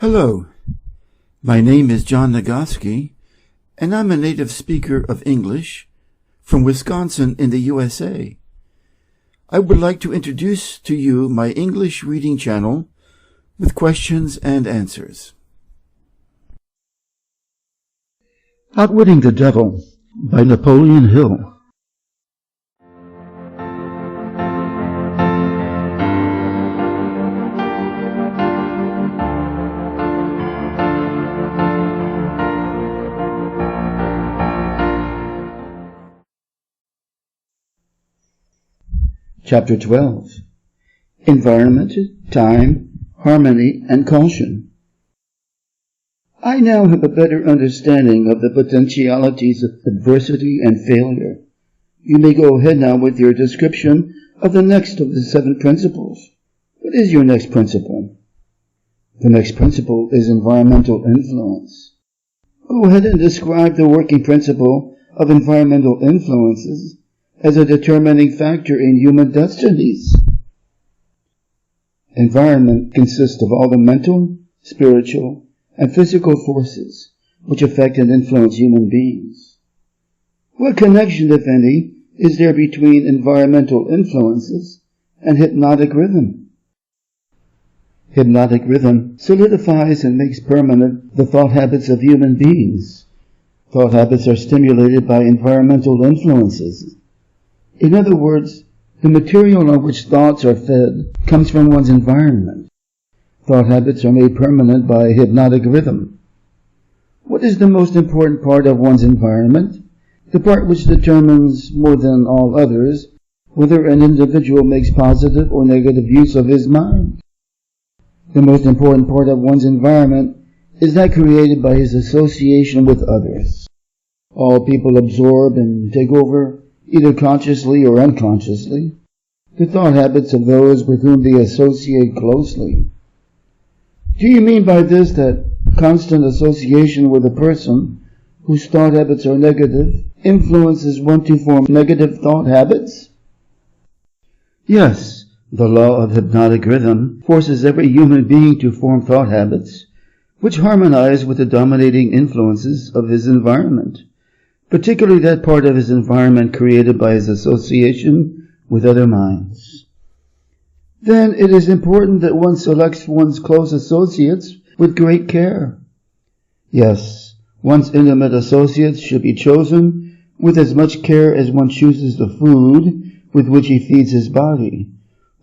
Hello, my name is John Nagoski, and I'm a native speaker of English from Wisconsin in the USA. I would like to introduce to you my English reading channel with questions and answers. Outwitting the Devil by Napoleon Hill. Chapter 12. Environment, Time, Harmony, and Caution. I now have a better understanding of the potentialities of adversity and failure. You may go ahead now with your description of the next of the 7 principles. What is your next principle? The next principle is environmental influence. Go ahead and describe the working principle of environmental influences as a determining factor in human destinies. Environment consists of all the mental, spiritual, and physical forces which affect and influence human beings. What connection, if any, is there between environmental influences and hypnotic rhythm? Hypnotic rhythm solidifies and makes permanent the thought habits of human beings. Thought habits are stimulated by environmental influences. In other words, the material on which thoughts are fed comes from one's environment. Thought habits are made permanent by hypnotic rhythm. What is the most important part of one's environment? The part which determines, more than all others, whether an individual makes positive or negative use of his mind. The most important part of one's environment is that created by his association with others. All people absorb and take over, either consciously or unconsciously, the thought habits of those with whom they associate closely. Do you mean by this that constant association with a person whose thought habits are negative influences one to form negative thought habits? Yes, the law of hypnotic rhythm forces every human being to form thought habits which harmonize with the dominating influences of his environment, particularly that part of his environment created by his association with other minds. Then it is important that one selects one's close associates with great care. Yes, one's intimate associates should be chosen with as much care as one chooses the food with which he feeds his body,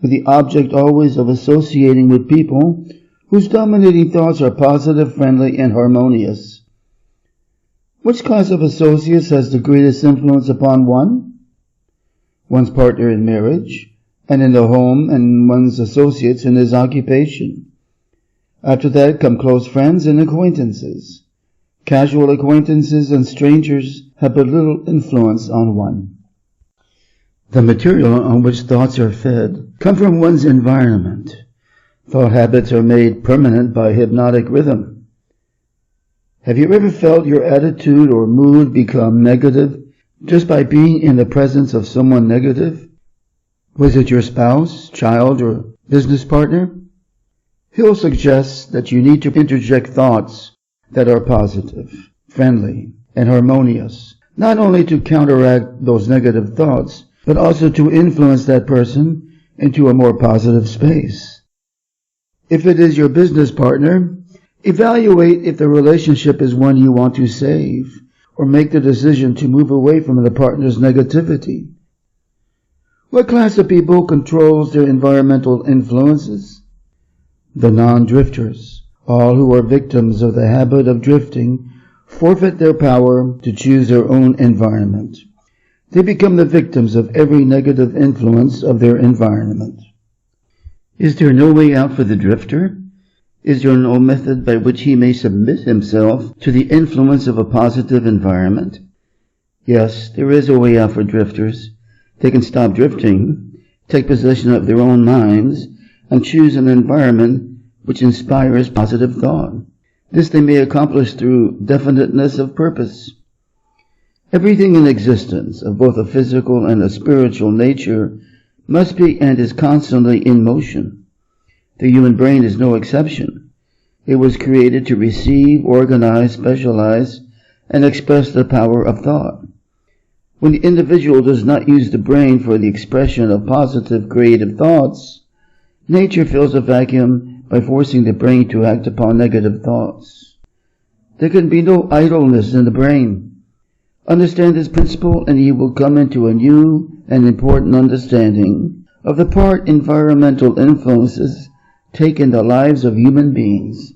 with the object always of associating with people whose dominating thoughts are positive, friendly, and harmonious. Which class of associates has the greatest influence upon one? One's partner in marriage, and in the home, and one's associates in his occupation. After that come close friends and acquaintances. Casual acquaintances and strangers have but little influence on one. The material on which thoughts are fed come from one's environment. Thought habits are made permanent by hypnotic rhythm. Have you ever felt your attitude or mood become negative just by being in the presence of someone negative? Was it your spouse, child, or business partner? Hill suggests that you need to interject thoughts that are positive, friendly, and harmonious, not only to counteract those negative thoughts, but also to influence that person into a more positive space. If it is your business partner, evaluate if the relationship is one you want to save, or make the decision to move away from the partner's negativity. What class of people controls their environmental influences? The non-drifters. All who are victims of the habit of drifting forfeit their power to choose their own environment. They become the victims of every negative influence of their environment. Is there no way out for the drifter? Is there no method by which he may submit himself to the influence of a positive environment? Yes, there is a way out for drifters. They can stop drifting, take possession of their own minds, and choose an environment which inspires positive thought. This they may accomplish through definiteness of purpose. Everything in existence, of both a physical and a spiritual nature, must be and is constantly in motion. The human brain is no exception. It was created to receive, organize, specialize, and express the power of thought. When the individual does not use the brain for the expression of positive creative thoughts, nature fills a vacuum by forcing the brain to act upon negative thoughts. There can be no idleness in the brain. Understand this principle and you will come into a new and important understanding of the part environmental influences take in the lives of human beings.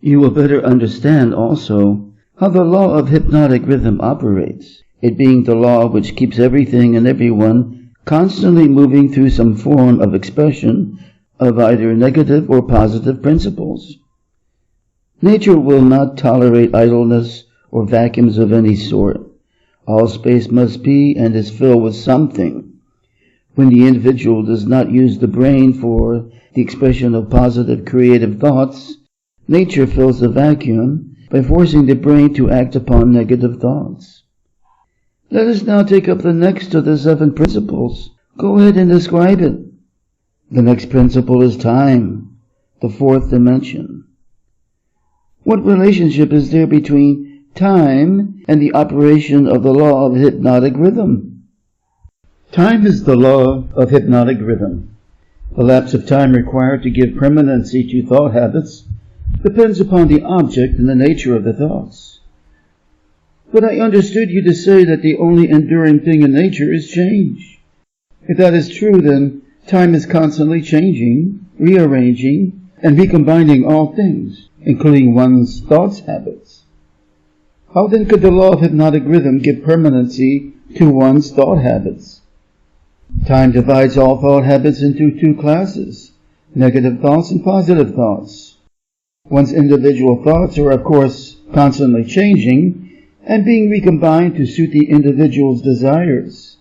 You will better understand also how the law of hypnotic rhythm operates, it being the law which keeps everything and everyone constantly moving through some form of expression of either negative or positive principles. Nature will not tolerate idleness or vacuums of any sort. All space must be and is filled with something. When the individual does not use the brain for the expression of positive creative thoughts, nature fills the vacuum by forcing the brain to act upon negative thoughts. Let us now take up the next of the 7 principles. Go ahead and describe it. The next principle is time, the 4th dimension. What relationship is there between time and the operation of the law of hypnotic rhythm? Time is the law of hypnotic rhythm. The lapse of time required to give permanency to thought habits depends upon the object and the nature of the thoughts. But I understood you to say that the only enduring thing in nature is change. If that is true, then time is constantly changing, rearranging, and recombining all things, including one's thoughts habits. How then could the law of hypnotic rhythm give permanency to one's thought habits? Time divides all thought habits into 2 classes, negative thoughts and positive thoughts. One's individual thoughts are, of course, constantly changing and being recombined to suit the individual's desires.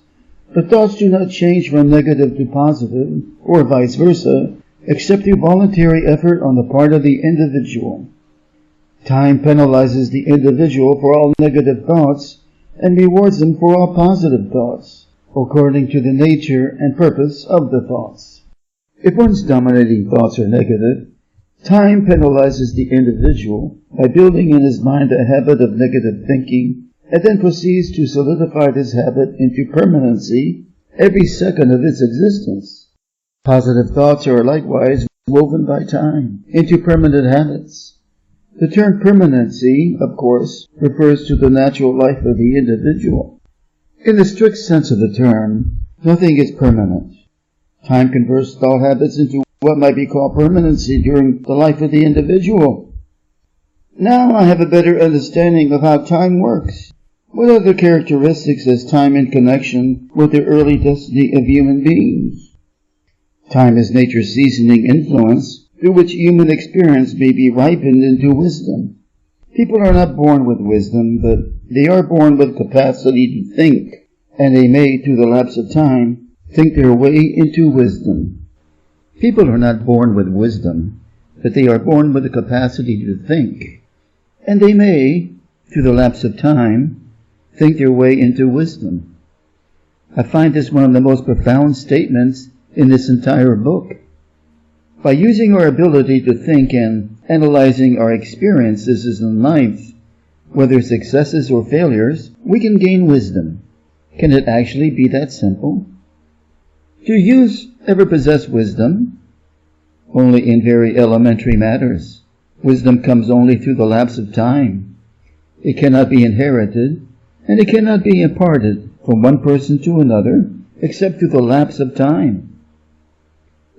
But thoughts do not change from negative to positive, or vice versa, except through voluntary effort on the part of the individual. Time penalizes the individual for all negative thoughts and rewards them for all positive thoughts, according to the nature and purpose of the thoughts. If one's dominating thoughts are negative, time penalizes the individual by building in his mind a habit of negative thinking, and then proceeds to solidify this habit into permanency every second of its existence. Positive thoughts are likewise woven by time into permanent habits. The term permanency, of course, refers to the natural life of the individual. In the strict sense of the term, nothing is permanent. Time converts thought habits into what might be called permanency during the life of the individual. Now I have a better understanding of how time works. What other characteristics has time in connection with the early destiny of human beings? Time is nature's seasoning influence through which human experience may be ripened into wisdom. People are not born with wisdom, but they are born with capacity to think, and they may, through the lapse of time, think their way into wisdom. People are not born with wisdom, but they are born with the capacity to think, and they may, through the lapse of time, think their way into wisdom. I find this one of the most profound statements in this entire book. By using our ability to think and analyzing our experiences in life, whether successes or failures, we can gain wisdom. Can it actually be that simple? Do you ever possess wisdom? Only in very elementary matters. Wisdom comes only through the lapse of time. It cannot be inherited, and it cannot be imparted from one person to another except through the lapse of time.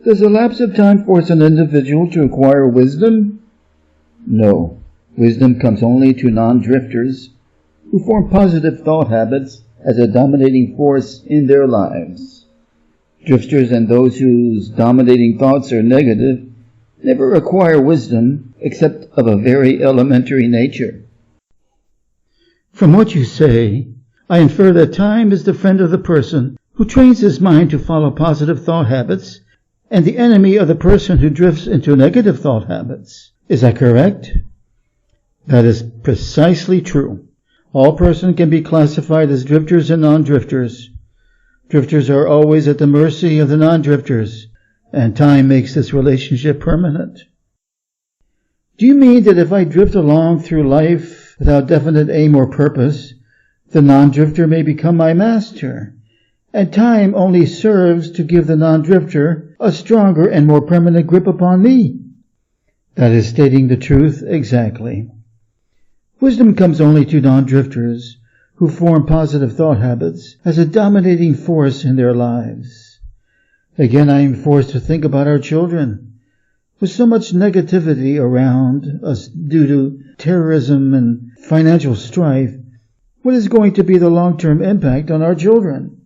Does the lapse of time force an individual to acquire wisdom? No. Wisdom comes only to non-drifters who form positive thought habits as a dominating force in their lives. Drifters and those whose dominating thoughts are negative never acquire wisdom except of a very elementary nature. From what you say, I infer that time is the friend of the person who trains his mind to follow positive thought habits and the enemy of the person who drifts into negative thought habits. Is that correct? That is precisely true. All persons can be classified as drifters and non-drifters. Drifters are always at the mercy of the non-drifters, and time makes this relationship permanent. Do you mean that if I drift along through life without definite aim or purpose, the non-drifter may become my master, and time only serves to give the non-drifter a stronger and more permanent grip upon me? That is stating the truth exactly. Wisdom comes only to non-drifters who form positive thought habits as a dominating force in their lives. Again, I am forced to think about our children. With so much negativity around us due to terrorism and financial strife, what is going to be the long-term impact on our children?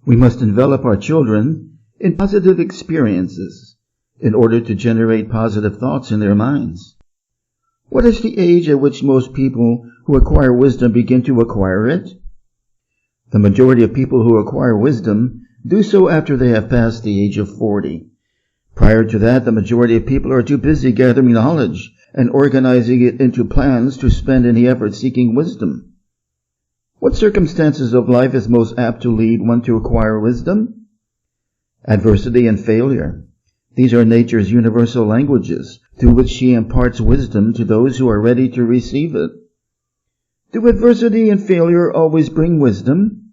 We must envelop our children in positive experiences in order to generate positive thoughts in their minds. What is the age at which most people who acquire wisdom begin to acquire it? The majority of people who acquire wisdom do so after they have passed the age of 40. Prior to that, the majority of people are too busy gathering knowledge and organizing it into plans to spend any effort seeking wisdom. What circumstances of life is most apt to lead one to acquire wisdom? Adversity and failure. These are nature's universal languages through which she imparts wisdom to those who are ready to receive it. Do adversity and failure always bring wisdom?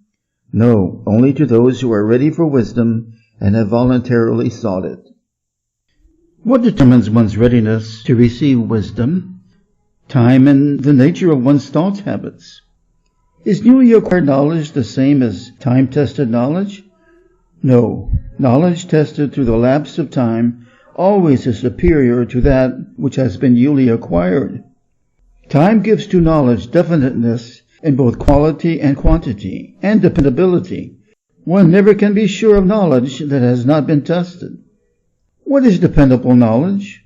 No, only to those who are ready for wisdom and have voluntarily sought it. What determines one's readiness to receive wisdom? Time and the nature of one's thought habits. Is newly acquired knowledge the same as time-tested knowledge? No, knowledge tested through the lapse of time always is superior to that which has been newly acquired. Time gives to knowledge definiteness in both quality and quantity, and dependability. One never can be sure of knowledge that has not been tested. What is dependable knowledge?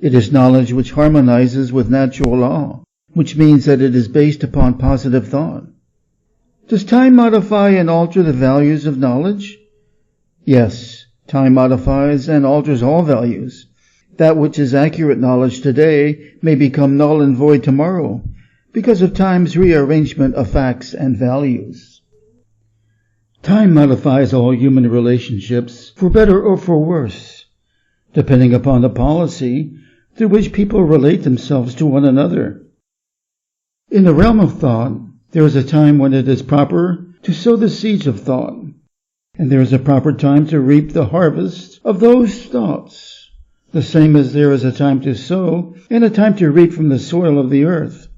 It is knowledge which harmonizes with natural law, which means that it is based upon positive thought. Does time modify and alter the values of knowledge? Yes, time modifies and alters all values. That which is accurate knowledge today may become null and void tomorrow because of time's rearrangement of facts and values. Time modifies all human relationships for better or for worse, depending upon the policy through which people relate themselves to one another. In the realm of thought, there is a time when it is proper to sow the seeds of thought, and there is a proper time to reap the harvest of those thoughts, the same as there is a time to sow and a time to reap from the soil of the earth.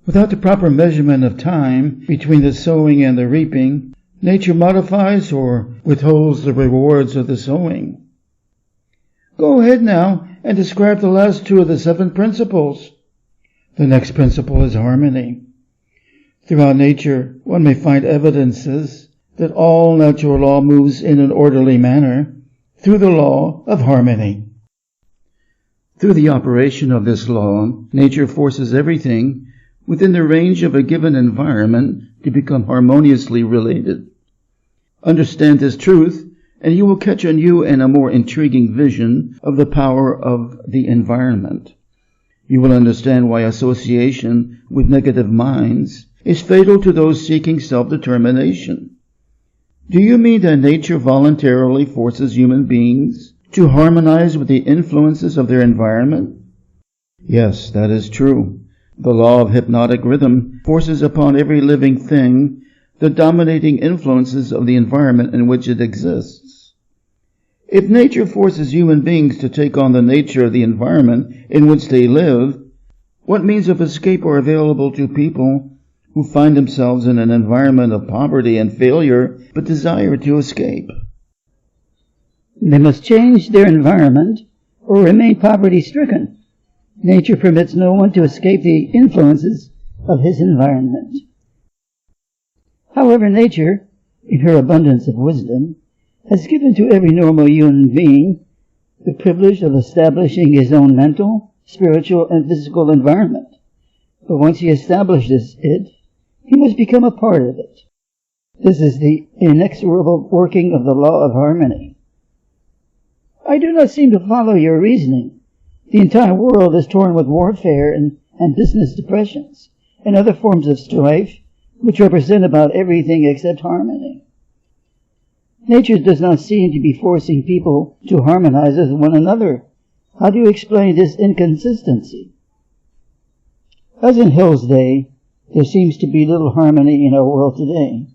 Without the proper measurement of time between the sowing and the reaping, nature modifies or withholds the rewards of the sowing. Go ahead now and describe the last two of the 7 principles. The next principle is harmony. Throughout nature, one may find evidences that all natural law moves in an orderly manner through the law of harmony. Through the operation of this law, nature forces everything within the range of a given environment to become harmoniously related. Understand this truth, and you will catch a new and a more intriguing vision of the power of the environment. You will understand why association with negative minds is fatal to those seeking self-determination. Do you mean that nature voluntarily forces human beings to harmonize with the influences of their environment? Yes, that is true. The law of hypnotic rhythm forces upon every living thing the dominating influences of the environment in which it exists. If nature forces human beings to take on the nature of the environment in which they live, what means of escape are available to people who find themselves in an environment of poverty and failure but desire to escape? They must change their environment or remain poverty-stricken. Nature permits no one to escape the influences of his environment. However, nature, in her abundance of wisdom, has given to every normal human being the privilege of establishing his own mental, spiritual, and physical environment. But once he establishes it, he must become a part of it. This is the inexorable working of the law of harmony. I do not seem to follow your reasoning. The entire world is torn with warfare and business depressions and other forms of strife, which represent about everything except harmony. Nature does not seem to be forcing people to harmonize with one another. How do you explain this inconsistency? As in Hill's day, there seems to be little harmony in our world today.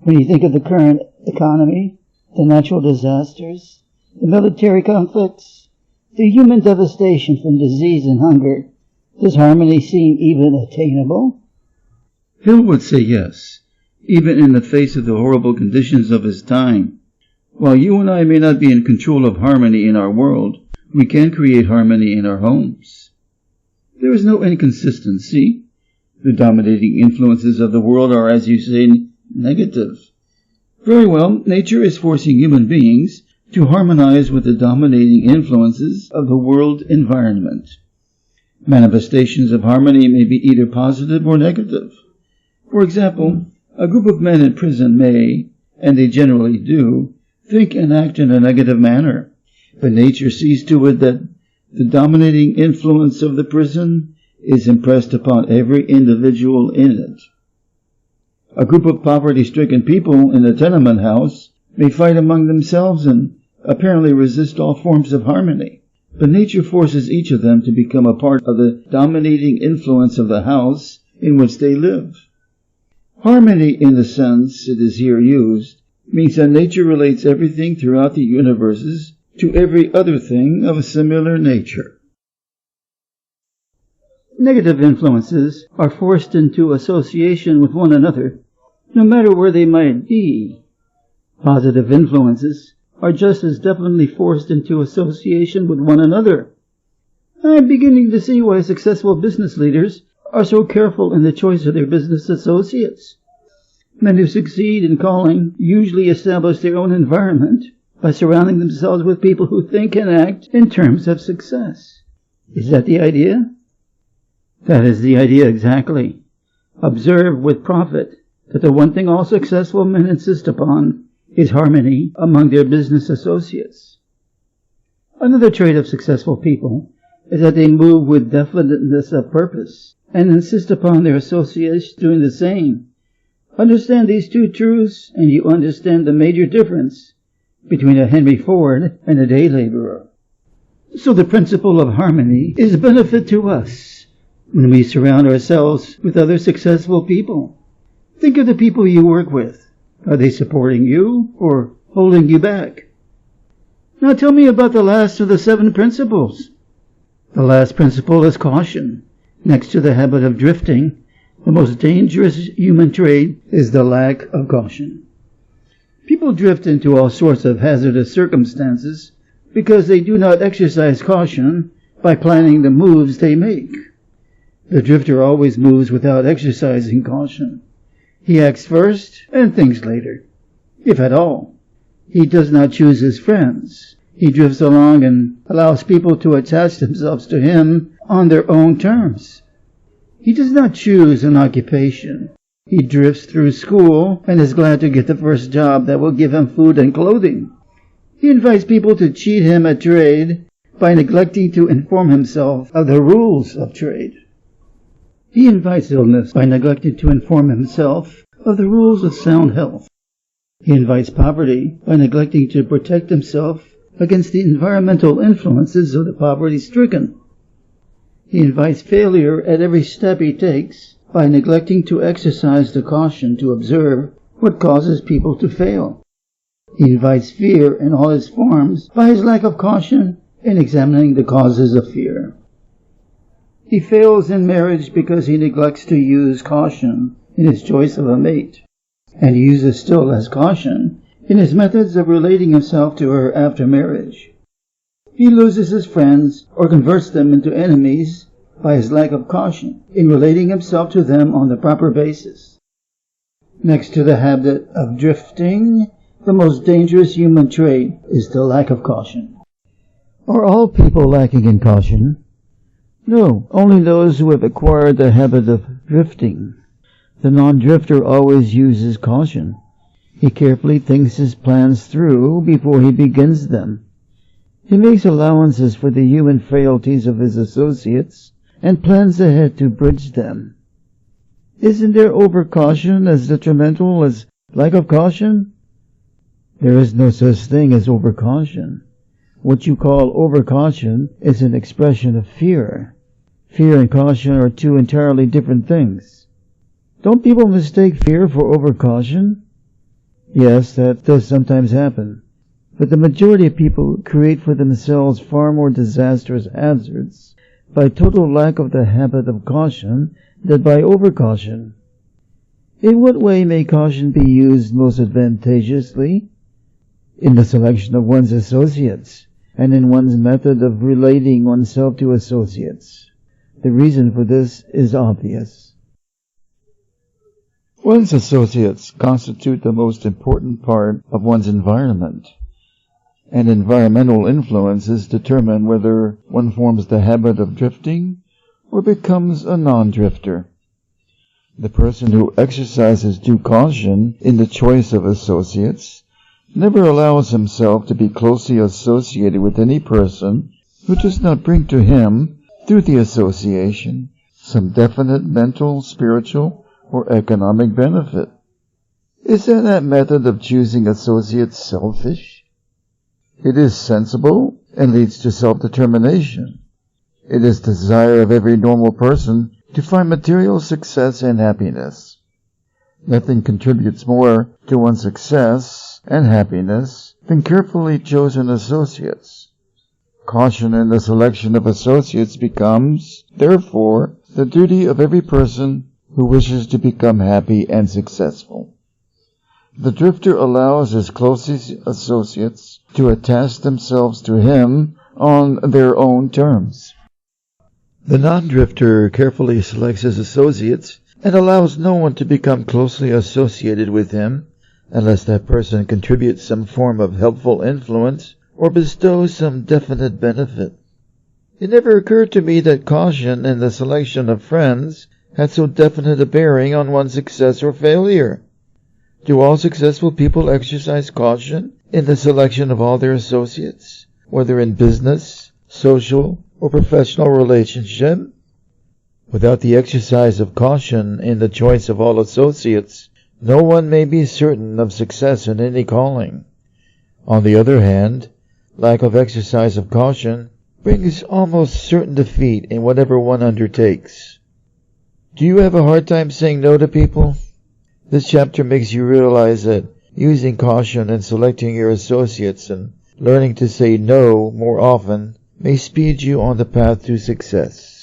When you think of the current economy, the natural disasters, the military conflicts, the human devastation from disease and hunger, does harmony seem even attainable? Hill would say yes, even in the face of the horrible conditions of his time. While you and I may not be in control of harmony in our world, we can create harmony in our homes. There is no inconsistency. The dominating influences of the world are, as you say, negative. Very well, nature is forcing human beings to harmonize with the dominating influences of the world environment. Manifestations of harmony may be either positive or negative. For example, a group of men in prison may, and they generally do, think and act in a negative manner, but nature sees to it that the dominating influence of the prison is impressed upon every individual in it. A group of poverty-stricken people in a tenement house may fight among themselves and apparently resist all forms of harmony, but nature forces each of them to become a part of the dominating influence of the house in which they live. Harmony, in the sense it is here used, means that nature relates everything throughout the universes to every other thing of a similar nature. Negative influences are forced into association with one another, no matter where they might be. Positive influences are just as definitely forced into association with one another. I'm beginning to see why successful business leaders are so careful in the choice of their business associates. Men who succeed in calling usually establish their own environment by surrounding themselves with people who think and act in terms of success. Is that the idea? That is the idea exactly. Observe with profit that the one thing all successful men insist upon is harmony among their business associates. Another trait of successful people is that they move with definiteness of purpose and insist upon their associates doing the same. Understand these two truths and you understand the major difference between a Henry Ford and a day laborer. So the principle of harmony is a benefit to us when we surround ourselves with other successful people. Think of the people you work with. Are they supporting you or holding you back? Now tell me about the last of the 7 principles. The last principle is caution. Next to the habit of drifting, the most dangerous human trait is the lack of caution. People drift into all sorts of hazardous circumstances because they do not exercise caution by planning the moves they make. The drifter always moves without exercising caution. He acts first and thinks later, if at all. He does not choose his friends. He drifts along and allows people to attach themselves to him on their own terms. He does not choose an occupation. He drifts through school and is glad to get the first job that will give him food and clothing. He invites people to cheat him at trade by neglecting to inform himself of the rules of trade. He invites illness by neglecting to inform himself of the rules of sound health. He invites poverty by neglecting to protect himself against the environmental influences of the poverty-stricken. He invites failure at every step he takes by neglecting to exercise the caution to observe what causes people to fail. He invites fear in all its forms by his lack of caution in examining the causes of fear. He fails in marriage because he neglects to use caution in his choice of a mate, and he uses still less caution in his methods of relating himself to her after marriage. He loses his friends or converts them into enemies by his lack of caution in relating himself to them on the proper basis. Next to the habit of drifting, the most dangerous human trait is the lack of caution. Are all people lacking in caution? No, only those who have acquired the habit of drifting. The non-drifter always uses caution. He carefully thinks his plans through before he begins them. He makes allowances for the human frailties of his associates and plans ahead to bridge them. Isn't there over-caution as detrimental as lack of caution? There is no such thing as over-caution. What you call overcaution is an expression of fear. Fear and caution are two entirely different things. Don't people mistake fear for overcaution? Yes, that does sometimes happen. But the majority of people create for themselves far more disastrous hazards by total lack of the habit of caution than by overcaution. In what way may caution be used most advantageously? In the selection of one's associates, and in one's method of relating oneself to associates. The reason for this is obvious. One's associates constitute the most important part of one's environment, and environmental influences determine whether one forms the habit of drifting or becomes a non-drifter. The person who exercises due caution in the choice of associates never allows himself to be closely associated with any person who does not bring to him, through the association, some definite mental, spiritual, or economic benefit. Isn't that method of choosing associates selfish? It is sensible and leads to self-determination. It is the desire of every normal person to find material success and happiness. Nothing contributes more to one's success and happiness than carefully chosen associates. Caution in the selection of associates becomes, therefore, the duty of every person who wishes to become happy and successful. The drifter allows his closest associates to attach themselves to him on their own terms. The non-drifter carefully selects his associates and allows no one to become closely associated with him unless that person contributes some form of helpful influence or bestows some definite benefit. It never occurred to me that caution in the selection of friends had so definite a bearing on one's success or failure. Do all successful people exercise caution in the selection of all their associates, whether in business, social, or professional relationship? Without the exercise of caution in the choice of all associates, no one may be certain of success in any calling. On the other hand, lack of exercise of caution brings almost certain defeat in whatever one undertakes. Do you have a hard time saying no to people? This chapter makes you realize that using caution in selecting your associates and learning to say no more often may speed you on the path to success.